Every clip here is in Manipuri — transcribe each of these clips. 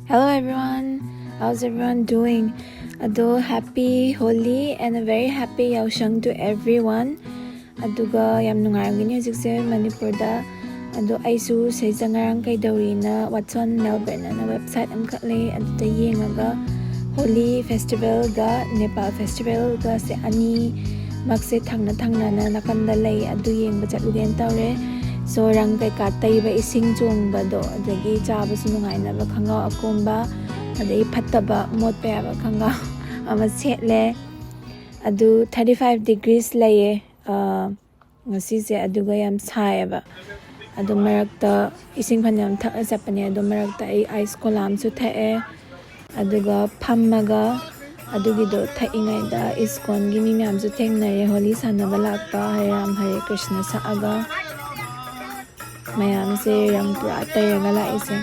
Hello everyone, how's everyone doing? Ado happy Holi and a very happy Yaoshang to everyone. Aduga yam nungarangini hujikse Manipurda. Ado aisu sezangarang kay dawrina Watson Melbourne na website ang kakle aduda yengaga Holi festival ga Nepal festival ga se ani makse thangna na nakandalay adu yengba chatlugen tawre. So rang kay katay ba ising chungba do adagi chaba sunungay na ba khangao akomba adai phattaba mot pa ba khangao ama setle adu 35 degrees laye ngasi se aduga yam sai ba adu marakta ising phanam thak sapane adu marakta ai ice kolam su thae aduga phammaga adugi do thaingai da iskon gi mi myam su thengnare Holi sanaba lakpa Hare Krishna saaga mayam se rang pura tayraga laise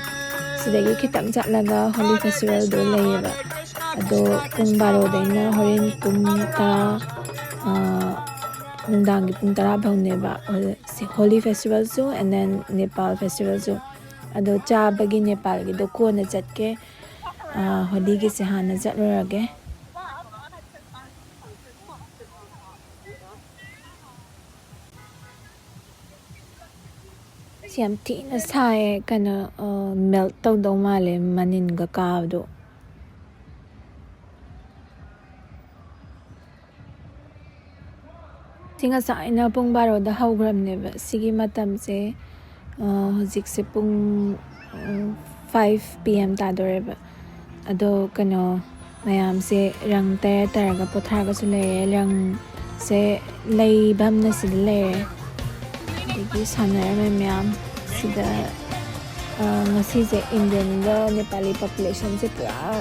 sidagi khitang chatlaga Holi festival do layeba ado pung 12 daina horen pung ta nungdang gi pung 10 bhauneba Holi festival su and then Nepal festival su ado cha bagi Nepal gi do ko na chatke Holi gi se hana chatlorage siam tina sai kana melt tau do male manin ga kaw do singa sai na pung 12 da haugram ne ba sigi matam se hojik se pung 5 pm ta dore ba ado kana mayam se rang taraga pothar ga su le rang se lei bam na sil le digi sanara mayam sida ngasi se Indian ga Nepali population se pura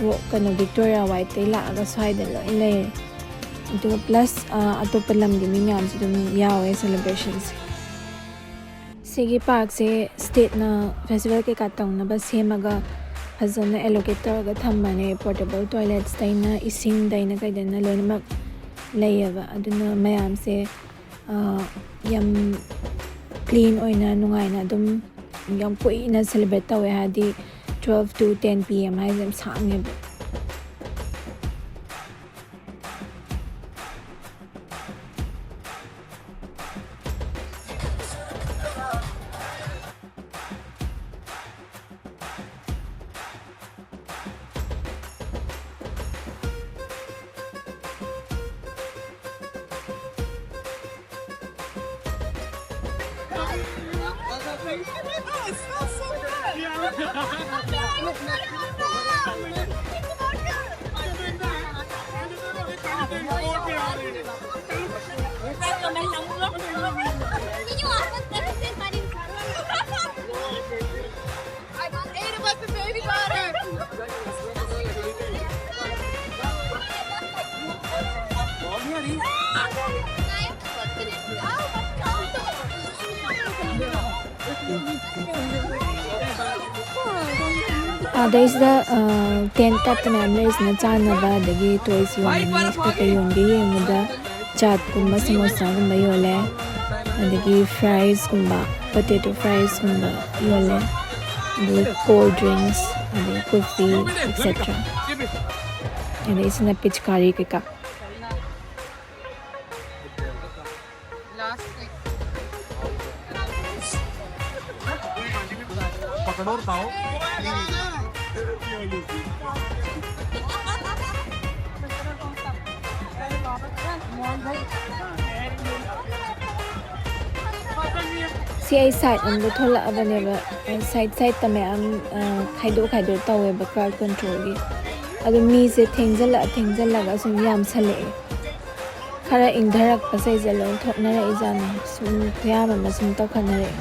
wo kana Victoria White te la ga swai de lo le ito plus atopa lam gi miyam se dum yawe celebrations sigi park se state na festival ke katong na ba semaga fazona allocator ga thammane portable toilets daina ising daina kai daina loimak layaba aduna mayam se yam clean oina nungai na dum yam pui na celebrate tawe hadi 12 to 10 pm hai jam sange It smells so good. I got 8 of us a baby daughter. there is the tent at the memories na chanaba dagi toys yoni spika yongi yemuda chat kumba samosa kumba yole adagi fries kumba potato fries kumba yole the cold drinks and coffee etc and there is na pichkari kika si ai side on the thola avaneba side tame am khaido tawe ba crowd control gi adu mi se thengjala ga sum yam sale khara ingdarak pasai jalon thokna ra izana sum khya ma sum to khanare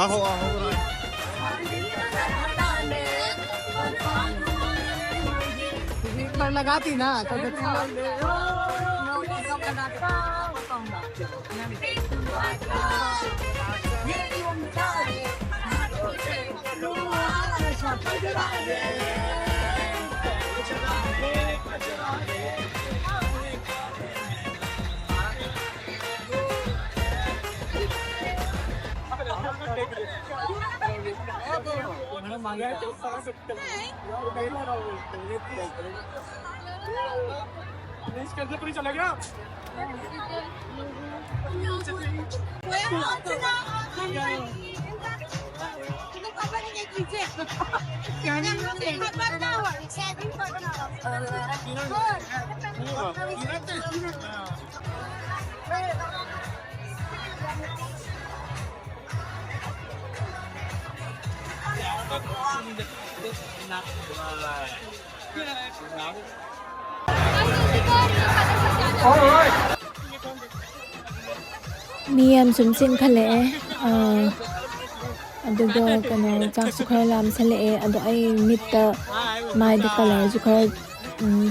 आहो आहो पर लगाती ना तो चला गया mi am sum sin khale aduga kano chak su khara lam sale ado ai mitta mai the color su khara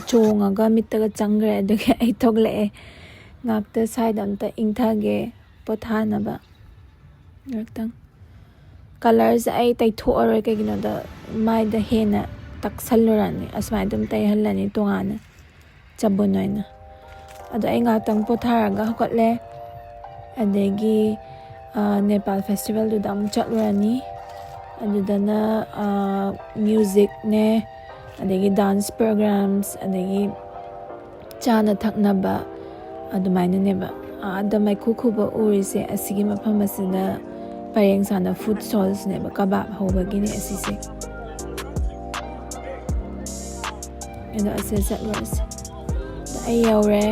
chonga ga mitta ga changre aduga ai togle ngakta side amta ingtha ge pothana ba raktang colors ai tai tho ore ke gino da mai da hena taksalurani asmai dum tai halani tongana chabunoina ado ai ngakang pothara ga hokotle adegi Nepal festival du dam chatlurani adudana music ne adegi dance programs adegi chana thaknaba adumaina neba adamai khuba urise asigi mafam asina pareng sana food stalls neba kebab hobagi ne asise ado ase chatlurase ai yaure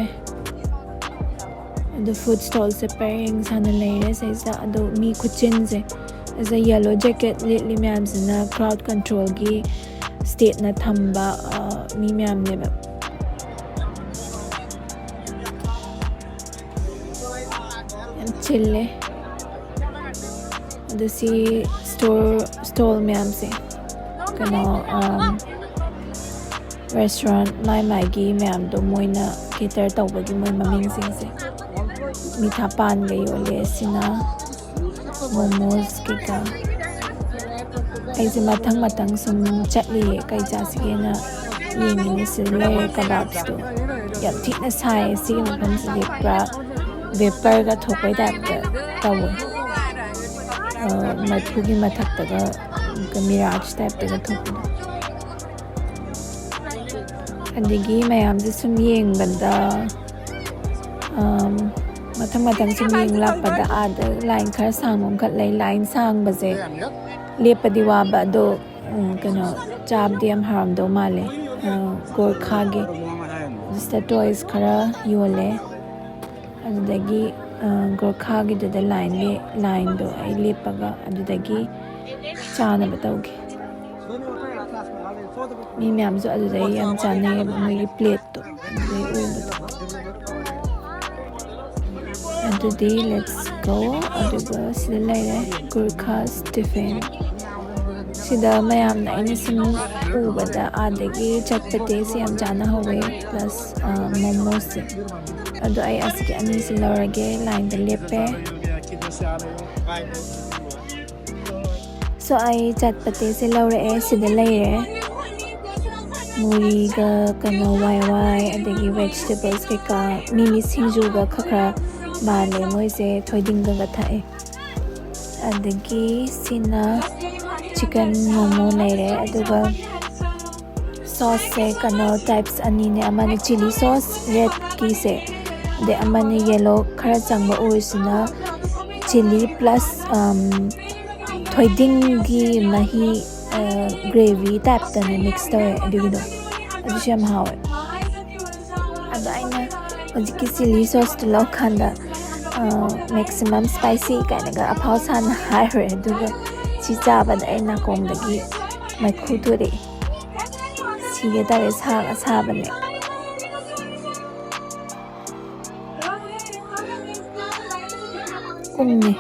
the food stalls se pareng sana laire se sa ado mi kuchin se as a yellow jacket lately myam na crowd control gi state na thamba mi myam ne ba chille the see stall myam se kano restaurant mai gi myam do moina cater tawbagi moi maming sing se mitha pan ge yole sina momos kika aise matang sum chatli kai ja sige na yini sile kebabs to yam thikna sai sige na pham sige pra vapor ga thokai da tawo mathu gi mathak ta ga mirage type ta ga thoku andigi mayam je sum yeng banda matang sum yeng lakpada ad line khar sangom khat lai line sang baje lepadi wa ba do kano chap diam haram do male gorkha ge the toys khara yole adagi gorkha ge the line do ai lepaga adagi chana batauge mi myam zo adai yam chane mai plate to adudi let's go aduga sida laire gorkha's tiffin sida mayam na ini sim ubada adagi chatpate se yam chana howe plus momos se adu ai aski ani se lorage line de lepe so ai chatpate se lore sida laire muri ga kano wai adagi vegetables ke ka mimi sinju ga khakra male moise thoiding ga thae adagi sina chicken momo laire aduga sauce se kano types ani ne amane chili sauce red ki se de amane yellow khara changba oisina chili plus thoiding gi mahi gravy type ta ne mix tare adugido adu sham hawe adu aina ajiki chili sauce to lo khanda maximum spicy kind ga aphaw san hire aduga chi chaba da aina kong dagi mai khu de sige da we sa asaba ne kumne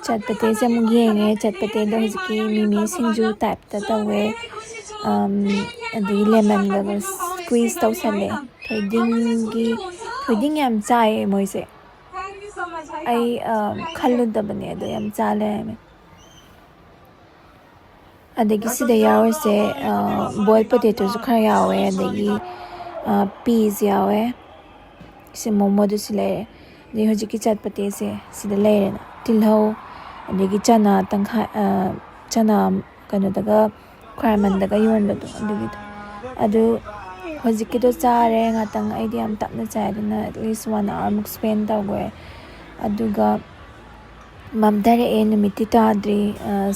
ꯆꯠꯄꯇꯦꯁꯦ ꯑꯃꯨꯛ ꯌꯦꯡꯉꯦ ꯆꯠꯄꯇꯦꯗꯣ ꯍꯧꯖꯤꯛꯀꯤ ꯃꯤꯃꯤ ꯁꯤꯡꯖꯨ ꯇꯥꯏꯞꯇ ꯇꯧꯋꯦ ꯑꯗꯒꯤ ꯂꯦꯃꯟꯒ ꯁ꯭ꯀ꯭ꯋꯤꯖ ꯇꯧꯁꯜꯂꯦ ꯊꯣꯏꯗꯤꯡ ꯌꯥꯝ ꯆꯥꯏꯌꯦ ꯃꯣꯏꯁꯦ ꯑꯩ ꯈꯜꯂꯨꯗꯕꯅꯦ ꯑꯗꯣ ꯌꯥꯝ ꯆꯥ ꯂꯩꯔꯝꯃꯦ ꯑꯗꯒꯤ ꯁꯤꯗ ꯌꯥꯎꯔꯤꯁꯦ ꯕꯣꯏꯜ ꯄꯣꯇꯦꯇꯣꯁꯨ ꯈꯔ ꯌꯥꯎꯋꯦ ꯑꯗꯒꯤ ꯄꯤꯁ ꯌꯥꯎꯋꯦ ꯁꯤ ꯃꯣꯃꯣꯗꯨꯁꯨ ꯂꯩꯔꯦ ꯑꯗꯩ ꯍꯧꯖꯤꯛꯀꯤ ꯆꯠꯄꯇꯦꯁꯦ ꯁꯤꯗ ꯂꯩꯔꯦꯅ ꯇꯤꯜꯍꯧ ꯑꯗꯒꯤ ꯆꯅꯥ ꯇꯪꯈꯥꯏ ꯆꯅꯥ ꯀꯩꯅꯣꯗꯒ ꯈ꯭ꯋꯥꯏꯔꯝꯕꯟꯗꯒ ꯌꯣꯟꯕꯗꯣ ꯑꯗꯨꯒꯤꯗꯣ ꯑꯗꯨ ꯍꯧꯖꯤꯛꯀꯤꯗꯣ ꯆꯥꯔꯦ ꯉꯥꯛꯇꯪ ꯑꯩꯗꯤ ꯌꯥꯝ ꯇꯞꯅ ꯆꯥꯏ ꯑꯗꯨꯅ ꯑꯦꯠꯂꯤꯁ 1 hour ꯁ꯭ꯄꯦꯟ ꯇꯧꯈ꯭ꯔꯦ ꯑꯗꯨꯒ ꯃꯝꯊꯔꯛꯑꯦ ꯅꯨꯃꯤꯠꯇꯤ ꯇꯥꯗ꯭ꯔꯤ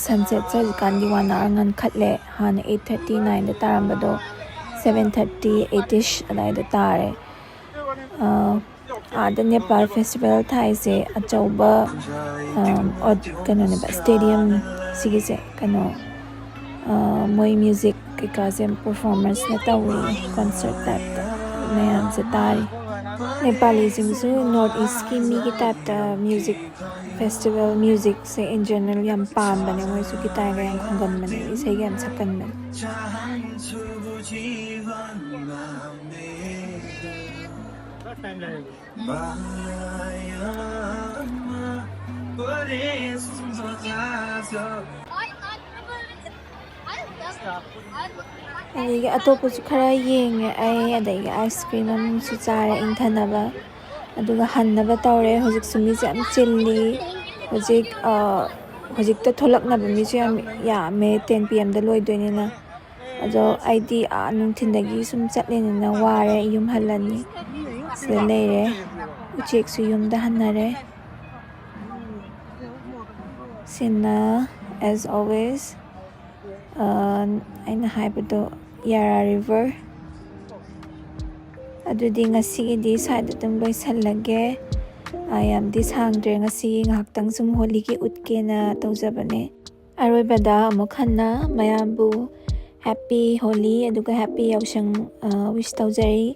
ꯁꯟꯁꯦꯠꯁꯦ ꯍꯧꯖꯤꯛꯀꯥꯟꯗꯤ 1 hour ꯉꯟꯈꯠꯂꯦ ꯍꯥꯟꯅ 8:30 9ꯗ ꯇꯥꯔꯝꯕꯗꯣ 7:30 8ish ꯑꯗꯨꯋꯥꯏꯗ ꯇꯥꯔꯦ ꯑꯥꯗ ꯅꯦꯄꯥꯜ ꯐꯦꯁꯇꯤꯚꯦꯜ ꯊꯥꯏꯁꯦ ꯑꯆꯧꯕ ꯀꯩꯅꯣꯅꯦꯕ ꯁ꯭ꯇꯦꯗꯤꯌꯝ ꯁꯤꯒꯤꯁꯦ ꯀꯩꯅꯣ ꯃꯣꯏ ꯃ꯭ꯌꯨꯖꯤꯛ ꯀꯩꯀꯥꯁꯦ ꯄꯔꯐꯣꯔꯃꯦꯟꯁꯅ ꯇꯧꯋꯤ ꯀꯟꯁꯔꯠ ꯇꯥꯏꯞꯇ ꯃꯌꯥꯝꯁꯦ ꯇꯥꯔꯤ ꯅꯦꯄꯥꯂꯤꯁꯤꯡꯁꯨ ꯅꯣꯔꯠ ꯏꯁꯀꯤ ꯃꯤꯒꯤ ꯇꯥꯏꯞꯇ ꯃ꯭ꯌꯨꯖꯤꯛ ꯐꯦꯁꯇꯤꯚꯦꯜ ꯃ꯭ꯌꯨꯖꯤꯛꯁꯦ ꯏꯟ ꯖꯦꯅꯔꯦꯜ ꯌꯥꯝ ꯄꯥꯝꯕꯅꯦ ꯃꯣꯏꯁꯨ ꯒꯤꯇꯥꯔꯒ ꯌꯥꯝ ꯈꯣꯡꯒꯟꯕꯅꯦ ꯏꯁꯩꯒ ꯌꯥꯝ ꯁꯛꯀꯟꯕꯅꯦ टाइम लगेगा ꯑꯗꯒꯤ ꯑꯇꯣꯞꯄꯁꯨ ꯈꯔ ꯌꯦꯡꯉꯦ ꯑꯩ ꯑꯗꯒꯤ ꯑꯥꯏꯁ ꯀ꯭ꯔꯤꯝ ꯑꯃꯁꯨ ꯆꯥꯔꯦ ꯏꯪꯊꯅꯕ ꯑꯗꯨꯒ ꯍꯟꯅꯕ ꯇꯧꯔꯦ ꯍꯧꯖꯤꯛꯁꯨ ꯃꯤꯁꯦ ꯌꯥꯝ ꯆꯤꯜꯂꯤ ꯍꯧꯖꯤꯛꯇ ꯊꯣꯛꯂꯛꯅꯕ ꯃꯤꯁꯨ ꯌꯥꯝ ꯌꯥꯝꯃꯦ 10 PM ꯂꯣꯏꯗꯣꯏꯅꯤꯅ ꯑꯗꯣ ꯑꯩꯗꯤ ꯅꯨꯡꯊꯤꯟꯗꯒꯤ ꯁꯨꯝ ꯆꯠꯂꯤꯅꯤꯅ ꯋꯥꯔꯦ ꯌꯨꯝ ꯍꯜꯂꯅꯤ ꯁꯤꯗ ꯂꯩꯔꯦ ꯎꯆꯦꯛꯁꯨ ꯌꯨꯝꯗ ꯍꯟꯅꯔꯦ ꯁꯤꯅ ꯑꯦꯁ ꯑꯣꯜꯋꯦꯁ ꯑꯩꯅ ꯍꯥꯏꯕꯗꯣ ꯌꯥꯔꯥ ꯔꯤꯚꯔ ꯑꯗꯨꯗꯤ ꯉꯁꯤꯒꯤꯗꯤ ꯁ꯭ꯋꯥꯏꯗ ꯑꯗꯨꯝ ꯂꯣꯏꯁꯜꯂꯒꯦ ꯌꯥꯝꯗꯤ ꯁꯥꯡꯗ꯭ꯔꯦ ꯉꯁꯤ ꯉꯥꯏꯍꯥꯛꯇꯪ ꯁꯨꯝ ꯍꯣꯂꯤꯒꯤ ꯎꯠꯀꯦꯅ ꯇꯧꯖꯕꯅꯦ ꯑꯔꯣꯏꯕꯗ ꯑꯃꯨꯛ ꯍꯟꯅ ꯃꯌꯥꯝꯕꯨ ꯍꯦꯞꯄꯤ ꯍꯣꯂꯤ ꯑꯗꯨꯒ ꯍꯦꯞꯄꯤ ꯌꯥꯎꯁꯪ ꯋꯤꯁ ꯇꯧꯖꯔꯤ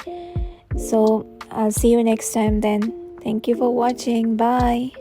So I'll see you next time then. Thank you for watching. Bye.